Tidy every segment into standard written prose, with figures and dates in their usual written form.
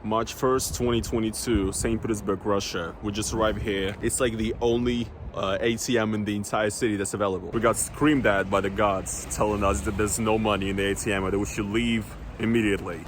March 1st, 2022, St. Petersburg, Russia. We just arrived here. It's like the only ATM in the entire city that's available. We got screamed at by the guards, telling us that there's no money in the ATM and that we should leave immediately.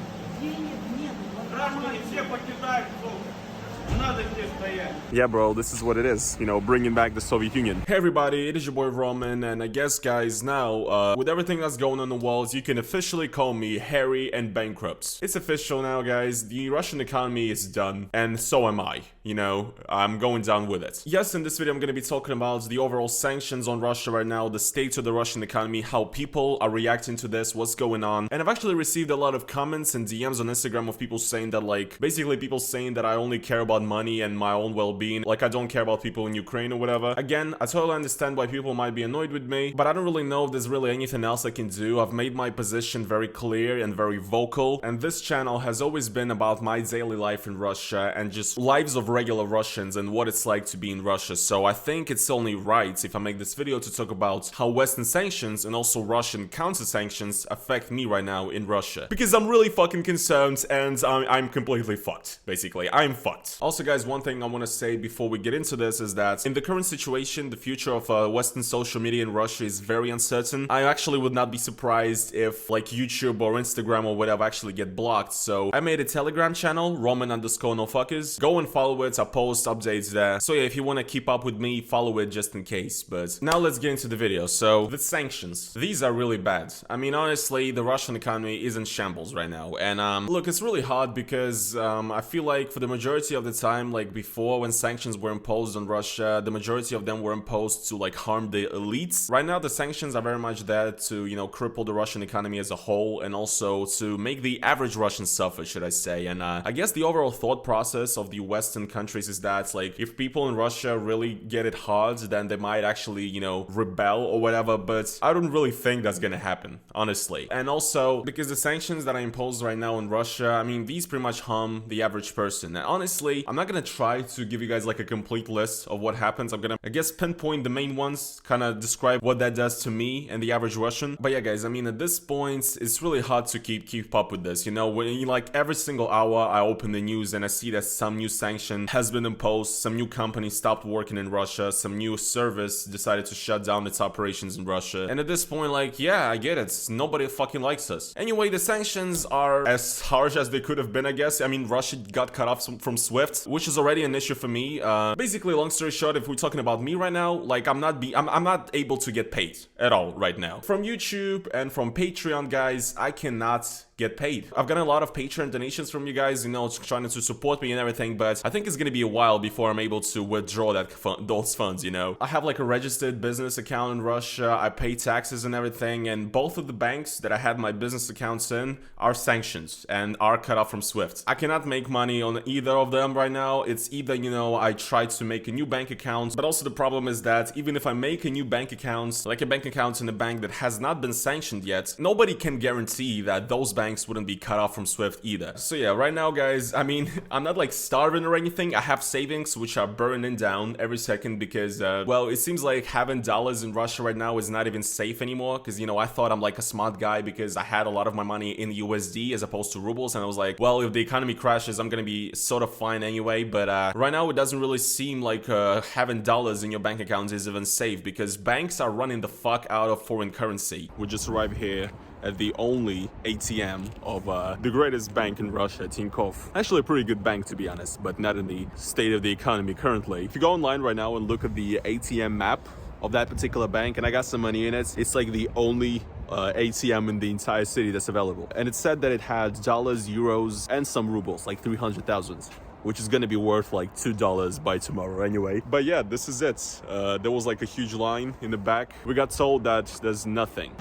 Yeah, bro, this is what it is, you know, bringing back the Soviet Union. Hey everybody, it is your boy Roman, and I guess guys, now, with everything that's going on in the world, you can officially call me hairy and bankrupt. It's official now, guys, the Russian economy is done, and so am I, you know, I'm going down with it. Yes, in this video I'm gonna be talking about the overall sanctions on Russia right now, the state of the Russian economy, how people are reacting to this, what's going on, and I've actually received a lot of comments and DMs on Instagram of people saying that, like, basically people saying that I only care about money and my own well-being, like I don't care about people in Ukraine or whatever. Again, I totally understand why people might be annoyed with me, but I don't really know if there's really anything else I can do. I've made my position very clear and very vocal, and this channel has always been about my daily life in Russia and just lives of regular Russians and what it's like to be in Russia. So I think it's only right if I make this video to talk about how Western sanctions and also Russian counter-sanctions affect me right now in Russia, because I'm really fucking concerned and I'm completely fucked. Basically, I'm fucked. Also guys, one thing I want to say before we get into this is that in the current situation, the future of Western social media in Russia is very uncertain. I actually would not be surprised if like YouTube or Instagram or whatever actually get blocked. So I made a Telegram channel, Roman_NoFuckers. Go and follow it. I post updates there. So yeah, if you want to keep up with me, follow it just in case. But now let's get into the video. So the sanctions, these are really bad. I mean, honestly, the Russian economy is in shambles right now. And look, it's really hard because I feel like for the majority of the time, like before when sanctions were imposed on Russia, the majority of them were imposed to like harm the elites. Right now the sanctions are very much there to, you know, cripple the Russian economy as a whole and also to make the average Russian suffer, should I say. And I guess the overall thought process of the Western countries is that like if people in Russia really get it hard, then they might actually, you know, rebel or whatever, but I don't really think that's gonna happen, honestly. And also because the sanctions that are imposed right now in Russia, I mean, these pretty much harm the average person. And honestly, I'm not gonna try to give you guys like a complete list of what happens. I'm gonna, I guess, pinpoint the main ones, kind of describe what that does to me and the average Russian. But yeah guys, I mean, at this point it's really hard to keep up with this, you know, when you, like every single hour I open the news and I see that some new sanction has been imposed, some new company stopped working in Russia, some new service decided to shut down its operations in Russia. And at this point, like, yeah, I get it, nobody fucking likes us. Anyway, the sanctions are as harsh as they could have been, I guess. I mean, Russia got cut off from SWIFT, which is already an issue for me. Basically, long story short, if we're talking about me right now, like I'm not able to get paid at all right now. From YouTube and from Patreon, guys, I cannot get paid. I've gotten a lot of Patreon donations from you guys, you know, trying to support me and everything, but I think it's gonna be a while before I'm able to withdraw those funds, you know. I have like a registered business account in Russia, I pay taxes and everything, and both of the banks that I had my business accounts in are sanctions and are cut off from SWIFT. I cannot make money on either of them right now. It's either, you know, I try to make a new bank account, but also the problem is that even if I make a new bank account, like a bank account in a bank that has not been sanctioned yet, nobody can guarantee that those banks wouldn't be cut off from SWIFT either. So yeah, right now guys, I mean, I'm not like starving or anything. I have savings which are burning down every second because well, it seems like having dollars in Russia right now is not even safe anymore, because, you know, I thought I'm like a smart guy because I had a lot of my money in USD as opposed to rubles, and I was like, well, if the economy crashes I'm gonna be sort of fine anyway. But right now it doesn't really seem like having dollars in your bank account is even safe, because banks are running the fuck out of foreign currency. We just arrived here at the only ATM of the greatest bank in Russia, Tinkoff. Actually a pretty good bank to be honest, but not in the state of the economy currently. If you go online right now and look at the ATM map of that particular bank, and I got some money in it, it's like the only ATM in the entire city that's available. And it said that it had dollars, euros, and some rubles, like 300,000. Which is gonna be worth like $2 by tomorrow anyway. But yeah, this is it. There was like a huge line in the back. We got told that there's nothing.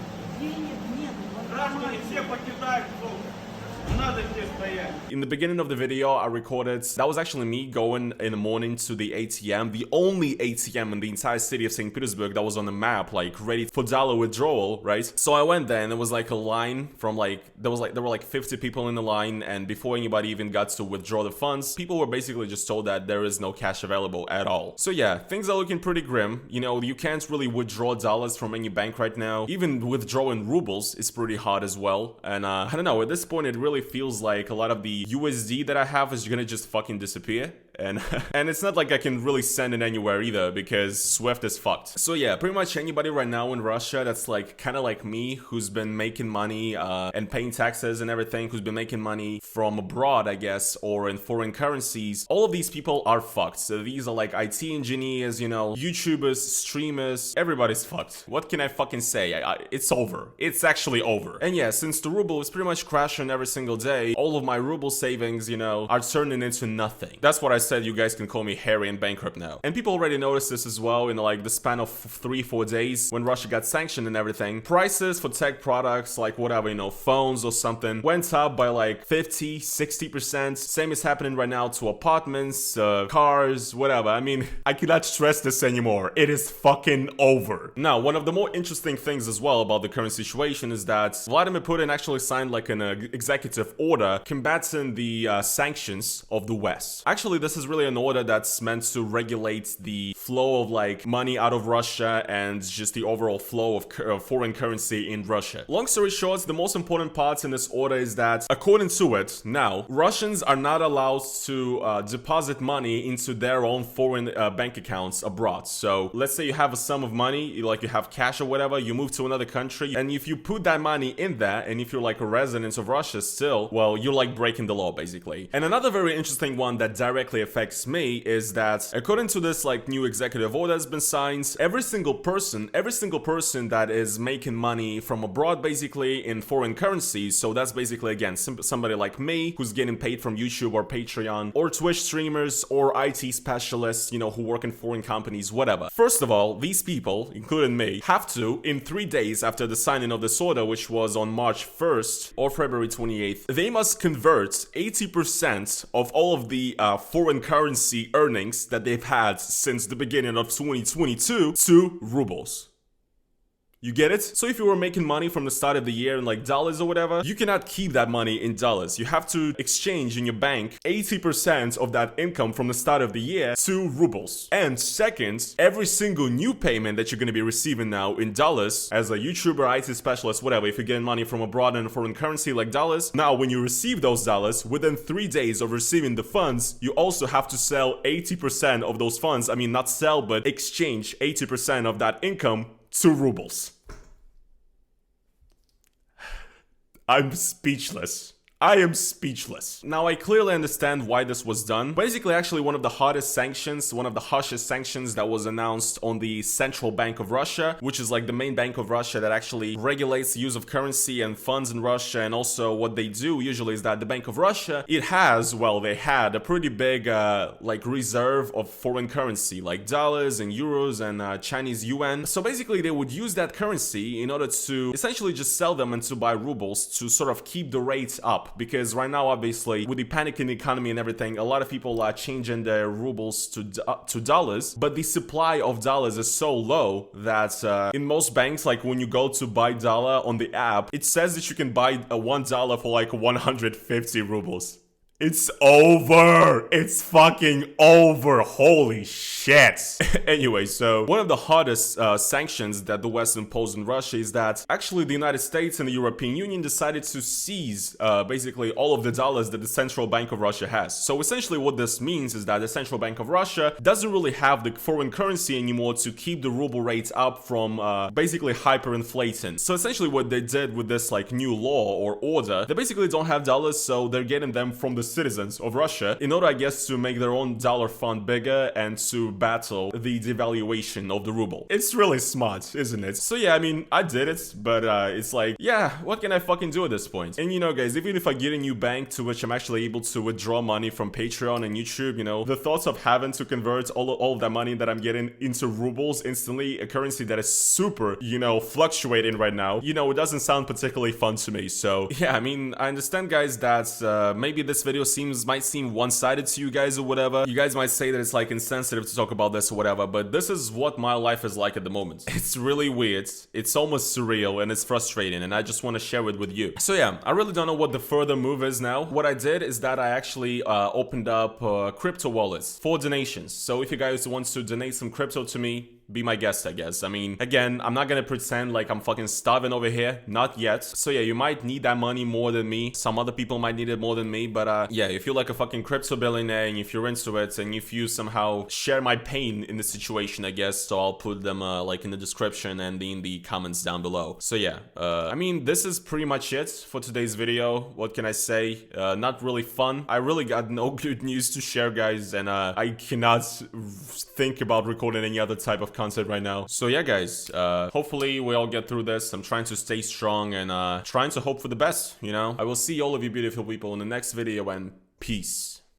In the beginning of the video I recorded, that was actually me going in the morning to the ATM, the only ATM in the entire city of St. Petersburg that was on the map, like ready for dollar withdrawal, right? So I went there and there was like a line from like, there were like 50 people in the line, and before anybody even got to withdraw the funds, people were basically just told that there is no cash available at all. So yeah, things are looking pretty grim. You know, you can't really withdraw dollars from any bank right now. Even withdrawing rubles is pretty hard as well. And I don't know, at this point it really feels like a lot of the USD that I have is gonna just fucking disappear. And it's not like I can really send it anywhere either because Swift is fucked. So yeah, pretty much anybody right now in Russia that's like kind of like me, who's been making money and paying taxes and everything, who's been making money from abroad, I guess, or in foreign currencies, all of these people are fucked. So these are like IT engineers, you know, YouTubers, streamers, everybody's fucked. What can I fucking say? It's over. It's actually over. And yeah, since the ruble is pretty much crashing every single day, all of my ruble savings, you know, are turning into nothing. That's what I said. You guys can call me hairy and bankrupt now. And people already noticed this as well in like the span of 3-4 days when Russia got sanctioned and everything. Prices for tech products, like whatever, you know, phones or something, went up by like 50-60%. Same is happening right now to apartments, cars, whatever. I mean, I cannot stress this anymore. It is fucking over. Now, one of the more interesting things as well about the current situation is that Vladimir Putin actually signed like an executive order combating the sanctions of the West. Actually, this is really an order that's meant to regulate the flow of like money out of Russia and just the overall flow of foreign currency in Russia. Long story short, the most important part in this order is that, according to it, now Russians are not allowed to deposit money into their own foreign bank accounts abroad. So let's say you have a sum of money, like you have cash or whatever, you move to another country, and if you put that money in there, and if you're like a resident of Russia still, well, you're like breaking the law basically. And another very interesting one that directly affects me is that, according to this like new executive order that's been signed, every single person that is making money from abroad basically in foreign currencies, so that's basically again somebody like me who's getting paid from YouTube or Patreon or Twitch streamers or IT specialists, you know, who work in foreign companies, whatever. First of all, these people, including me, have to, in 3 days after the signing of this order, which was on March 1st or February 28th, they must convert 80% of all of the foreign currency earnings that they've had since the beginning of 2022 to rubles. You get it? So if you were making money from the start of the year in like dollars or whatever, you cannot keep that money in dollars. You have to exchange in your bank 80% of that income from the start of the year to rubles. And second, every single new payment that you're going to be receiving now in dollars as a YouTuber, IT specialist, whatever, if you're getting money from abroad in a foreign currency like dollars, now when you receive those dollars, within 3 days of receiving the funds, you also have to sell 80% of those funds. I mean, not sell, but exchange 80% of that income to rubles. I'm speechless. I am speechless. Now, I clearly understand why this was done. Basically, actually, one of the hottest sanctions, one of the harshest sanctions that was announced on the Central Bank of Russia, which is like the main bank of Russia that actually regulates the use of currency and funds in Russia. And also what they do usually is that the Bank of Russia, it has, well, they had a pretty big like reserve of foreign currency, like dollars and euros and Chinese yuan. So basically, they would use that currency in order to essentially just sell them and to buy rubles to sort of keep the rates up. Because right now, obviously, with the panic in the economy and everything, a lot of people are changing their rubles to dollars, but the supply of dollars is so low that in most banks, like when you go to buy dollar on the app, it says that you can buy $1 for like 150 rubles. It's over! It's fucking over! Holy shit! Anyway, so one of the hardest sanctions that the West imposed on Russia is that actually the United States and the European Union decided to seize basically all of the dollars that the Central Bank of Russia has. So essentially what this means is that the Central Bank of Russia doesn't really have the foreign currency anymore to keep the ruble rates up from basically hyperinflating. So essentially what they did with this like new law or order, they basically don't have dollars, so they're getting them from the citizens of Russia in order, I guess, to make their own dollar fund bigger and to battle the devaluation of the ruble. It's really smart, isn't it? So yeah, I mean, I did it, but it's like, yeah, what can I fucking do at this point? And you know, guys, even if I get a new bank to which I'm actually able to withdraw money from Patreon and YouTube, you know, the thoughts of having to convert all of that money that I'm getting into rubles instantly, a currency that is super, you know, fluctuating right now, you know, it doesn't sound particularly fun to me. So yeah, I mean, I understand, guys, that maybe this video might seem one-sided to you guys or whatever. You guys might say that it's like insensitive to talk about this or whatever, but this is what my life is like at the moment. It's really weird, it's almost surreal, and it's frustrating, and I just want to share it with you. So yeah, I really don't know what the further move is now. What I did is that I actually opened up crypto wallets for donations. So if you guys want to donate some crypto to me, be my guest, I guess. I mean, again, I'm not gonna pretend like I'm fucking starving over here, not yet. So yeah, you might need that money more than me. Some other people might need it more than me, but yeah, if you're like a fucking crypto billionaire and if you're into it and if you somehow share my pain in the situation, I guess, so I'll put them like in the description and in the comments down below. So yeah, I mean, this is pretty much it for today's video. What can I say? Not really fun. I really got no good news to share, guys, and I cannot think about recording any other type of content right now. So yeah, guys, hopefully we all get through this. I'm trying to stay strong and trying to hope for the best, you know? I will see all of you beautiful people in the next video, and peace.